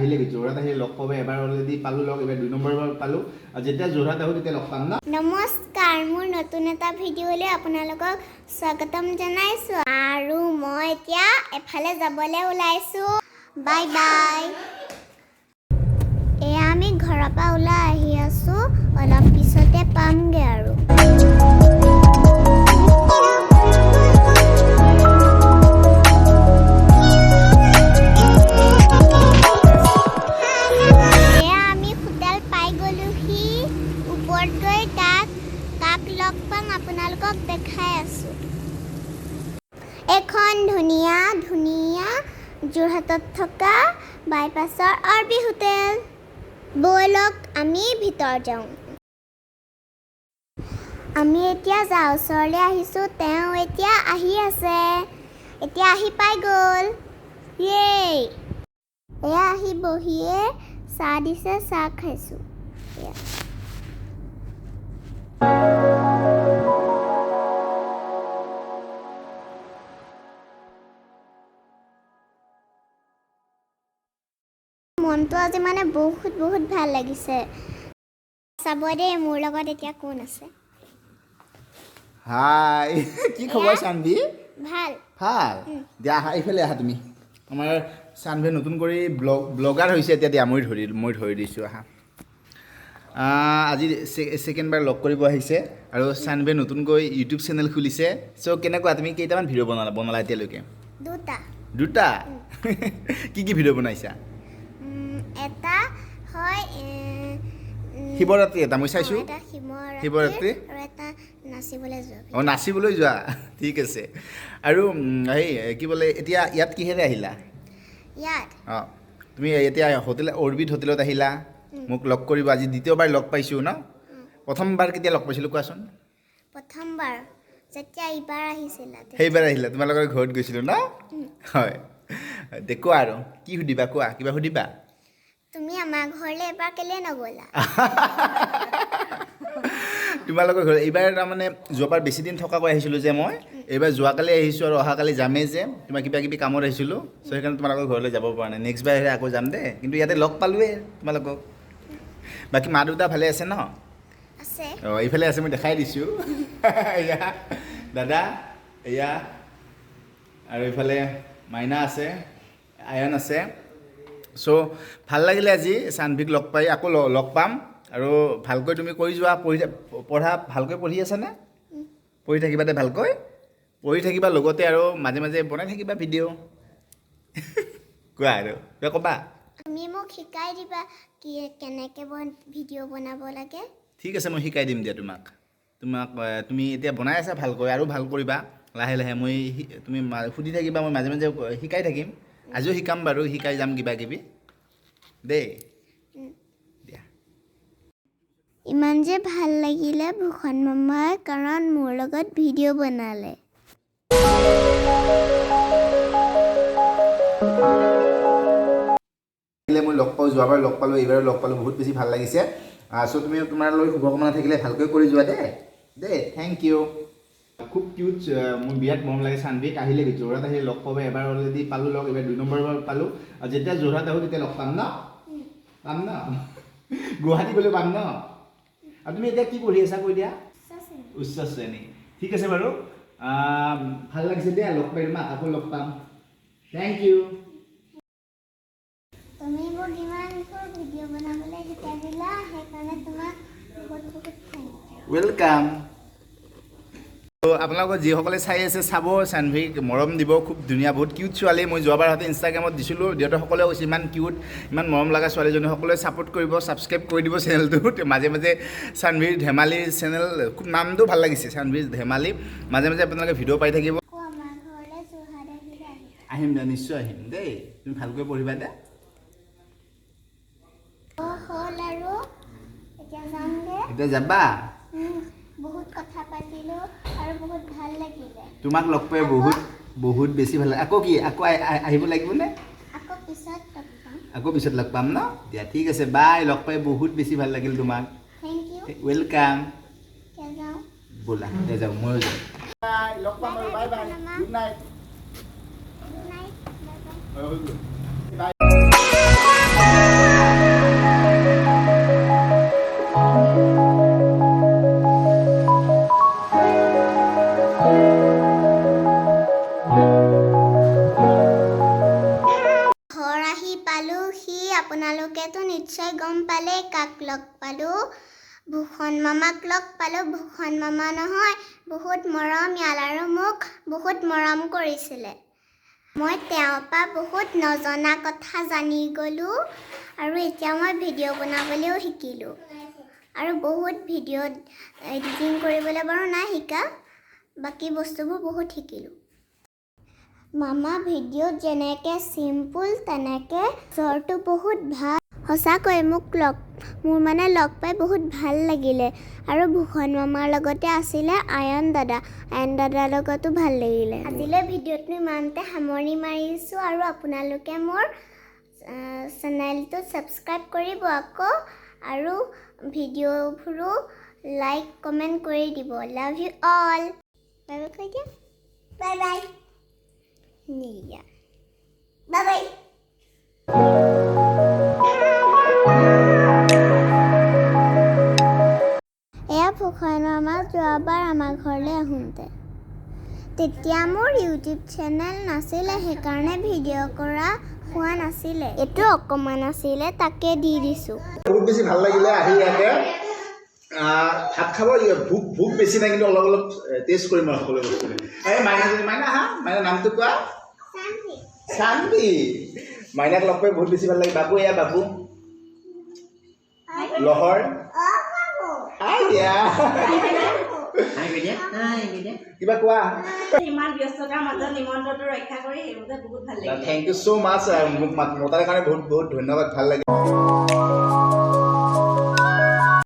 আহিলে যোৰহাট আহিলে লগ পাব এবাৰ অলৰেডি পালো লগ এবাৰ 2 নম্বৰবাৰ পালো আৰু যেতিয়া যোৰহাট আহো তেতিয়া লগ পাম না নমস্কাৰ মোৰ নতুন এটা ভিডিঅ'লৈ আপোনালোকক স্বাগতম জনাইছো আৰু মই এতিয়া এফালে যাবলৈ ওলাইছো বাই বাই এয়া আমি ঘৰৰ পৰা ওলাই আহি আছো অলপ পিছতে পামগে আৰু আপোনালোকক দেখাই আছো এখন ধুনীয়া ধুনীয়া যোৰহাটত থকা বাইপাছৰ আৰবি হোটেল বলক আমি ভিতৰ যাওঁ আমি এতিয়া যাওঁ ওচৰলৈ আহিছো তেওঁ এতিয়া আহি আছে এতিয়া আহি পাই গ'ল ইয়ে এয়া আহি বহিয়ে চাহ দিছে চাহ খাইছো মনটো আজি মানে বহুত বহুত ভাল লাগিছে চাব দে মোৰ লগত এতিয়া কোন আছে হাই কি খবৰ চানভি ভাল ভাল দিয়া ইফালে আহা তুমি আমাৰ চানভি নতুন কৰি ব্লগাৰ হৈছে এতিয়া দিয়া মই ধৰি দিছোঁ আহা আজি সেকেন্ড বাৰ লগ কৰিব আহিছে আৰু চানভি নতুনকৈ ইউটিউব চেনেল খুলিছে সো কেনেকুৱা তুমি কেইটামান ভিডিঅ' বনালা এতিয়ালৈকে দুটা কি কি ভিডিঅ' বনাইছা এটা হয় শিৱৰাত্ৰি এটা মই চাইছো এটা শিৱৰাত্ৰি আৰু এটা নাচিবলৈ যোৱা ঠিক আছে আৰু এই কি বোলে এতিয়া ইয়াত কিহেৰে আহিলা তুমি এতিয়া হোটেল অৰবিট হোটেলত আহিলা মোক লগ কৰিব আজি দ্বিতীয়বাৰ লগ পাইছো ন প্ৰথমবাৰ কেতিয়া লগ পাইছিলো কোৱাচোন প্ৰথমবাৰ যেতিয়া এইবাৰ আহিছিলা সেইবাৰ আহিলা তোমালোকৰ ঘৰত গৈছিলো ন হয় দেখো আৰু কি সুধিবা কোৱা কিবা সুধিবা তুমি আমাৰ ঘৰলৈ এবাৰ কেলে নগলা তোমালোকৰ ঘৰ এইবাৰ তাৰমানে যোৱাবাৰ বেছি দিন থকাকৈ আহিছিলোঁ যে মই এইবাৰ যোৱাকালি আহিছোঁ আৰু অহাকালি যামেই যে তোমাৰ কিবা কিবি কামত আহিছিলোঁ চ' সেইকাৰণে তোমালোকৰ ঘৰলৈ যাব পৰা নাই নেক্সট বাৰ আকৌ যাম দে কিন্তু ইয়াতে লগ পালোঁৱেই তোমালোকক বাকী মা দেউতা ভালে আছে ন আছে অঁ এইফালে আছে মই দেখাই দিছোঁ এয়া দাদা এয়া আৰু এইফালে মাইনা আছে আয়ন আছে চ' ভাল লাগিলে আজি চানভিক লগ পাই আকৌ লগ পাম আৰু ভালকৈ তুমি কৰি যোৱা পঢ়া ভালকৈ পঢ়ি আছানে পঢ়ি থাকিবা দে ভালকৈ পঢ়ি থাকিবা লগতে আৰু মাজে মাজে বনাই থাকিবা ভিডিঅ' কোৱা আৰু কিবা ক'বা তুমি মোক শিকাই দিবা কি কেনেকৈ ভিডিঅ' বনাব লাগে ঠিক আছে মই শিকাই দিম দিয়া তোমাক তুমি এতিয়া বনাই আছা ভালকৈ আৰু ভাল কৰিবা লাহে লাহে মই তুমি সুধি থাকিবা মই মাজে মাজে শিকাই থাকিম আজিও শিকাম বাৰু শিকাই যাম কিবা কিবি দেই দিয়া ইমান যে ভাল লাগিলে ভূষণ মামাই কাৰণ মোৰ লগত ভিডিঅ' বনালে মই লগ পাওঁ যোৱাবাৰ লগ পালোঁ এইবাৰ লগ পালোঁ বহুত বেছি ভাল লাগিছে চ' তুমি তোমালৈ শুভকামনা থাকিলে ভালকৈ কৰি যোৱা দেই থেংক ইউ খুব কিউট মোৰ বিৰাট মৰম লাগে চানভিক আহিলে যোৰহাট আহিলে লগ পাব এবাৰ অলৰেডি পালোঁ লগ এবাৰ 2 নম্বৰবাৰ পালোঁ আৰু যেতিয়া যোৰহাট আহোঁ তেতিয়া লগ পাম ন গুৱাহাটী গ'লে পাম ন আৰু তুমি এতিয়া কি পঢ়ি আছা কৈ দিয়া উচ্চ শ্ৰেণী ঠিক আছে বাৰু ভাল লাগিছে দিয়া লগ পাই তোমাক আকৌ লগ পাম থেংক ইউ তুমি মোক ইমানবোৰ ভিডিঅ' বনাবলৈ শিকাই দিলা সেইকাৰণে তোমাক বহুত বহুত থেংক ইউ ৱেলকাম আপোনালোকৰ যিসকলে চাই আছে চাব চানভিক মৰম দিব খুব ধুনীয়া বহুত কিউট ছোৱালী মই যোৱাবাৰ হয়তো ইনষ্টাগ্ৰামত দিছিলোঁ দেউতাসকলেও কৈছে ইমান কিউট ইমান মৰম লগা ছোৱালীজনী সকলোৱে ছাপোৰ্ট কৰিব ছাবস্ক্ৰাইব কৰি দিব চেনেলটোত মাজে মাজে চানভিৰ ধেমালিৰ চেনেল খুব নামটো ভাল লাগিছে চানভিৰ ধেমালি মাজে মাজে আপোনালোকে ভিডিঅ' পাই থাকিব আহিম দে নিশ্চয় আহিম দেই তুমি ভালকৈ পঢ়িবা দে এতিয়া যাবা বহুত কথা পাতিলোঁ আৰু বহুত ভাল লাগিলে তোমাক লগ পাই বহুত বেছি ভাল লাগে আকৌ আহিব লাগিবনে আকৌ পিছত লগ পাম ন দিয়া ঠিক আছে বাই লগ পাই বহুত বেছি ভাল লাগিল তোমাক ৱেলকাম ব'লা দে যাওঁ ময়ো যাওঁ বাই লগ পাম আৰু bye bye good night bye চাই গম পালে কাক লগ পালোঁ ভূষণ মামাক লগ পালোঁ ভূষণ মামা নহয় বহুত মৰমীয়াল আৰু মোক বহুত মৰম কৰিছিলে মই তেওঁৰ পৰা বহুত নজনা কথা জানি গ'লোঁ আৰু এতিয়া মই ভিডিঅ' বনাবলৈও শিকিলোঁ আৰু বহুত ভিডিঅ'ত এডিটিং কৰিবলৈ বাৰু নাই শিকা বাকী বস্তুবোৰ বহুত শিকিলোঁ মামা ভিডিঅ'ত যেনেকৈ চিম্পুল তেনেকৈ স্বৰটো বহুত ভাল সঁচাকৈ মোৰ মানে লগ পাই বহুত ভাল লাগিলে আৰু ভূষণ মামাৰ লগতে আছিলে আয়ন দাদাৰ লগতো ভাল লাগিলে আজিলৈ ভিডিঅ'টো ইমানতে সামৰণি মাৰিছোঁ আৰু আপোনালোকে মোৰ চেনেলটো ছাবস্ক্ৰাইব কৰিব আকৌ আৰু ভিডিঅ'বোৰো লাইক কমেণ্ট কৰি দিব love you all bye bye কৈ দিয়া বাই বাই নিয়া বাই বাই এয়া ভূষণ মামা যোৱাবাৰ আমাৰ ঘৰলৈ আহোঁতে তেতিয়া মোৰ ইউটিউব চেনেল নাছিলে সেইকাৰণে ভিডিঅ' কৰা হোৱা নাছিলে এইটো অকণমান আছিলে তাকে দি দিছোঁ বহুত বেছি ভাল লাগিলে আহি ইয়াতে ভাত খাব ভোক বেছি নাই কিন্তু অলপ অলপ টেষ্ট কৰিম আৰু সকলো বস্তু এই মাইনা হা মাইনা নামটো কোৱা শান্তি মাইনাক লগ পাই বহুত বেছি ভাল লাগে বাবু এয়া বাবু লহৰ কিবা কোৱা ইমান ব্যস্ততাৰ মাজত নিমন্ত্ৰণটো ৰক্ষা কৰি সেইবাবে বহুত ভাল লাগিল থেংক ইউ ছ' মাছ মোক মতাৰ কাৰণে বহুত বহুত ধন্যবাদ ভাল লাগে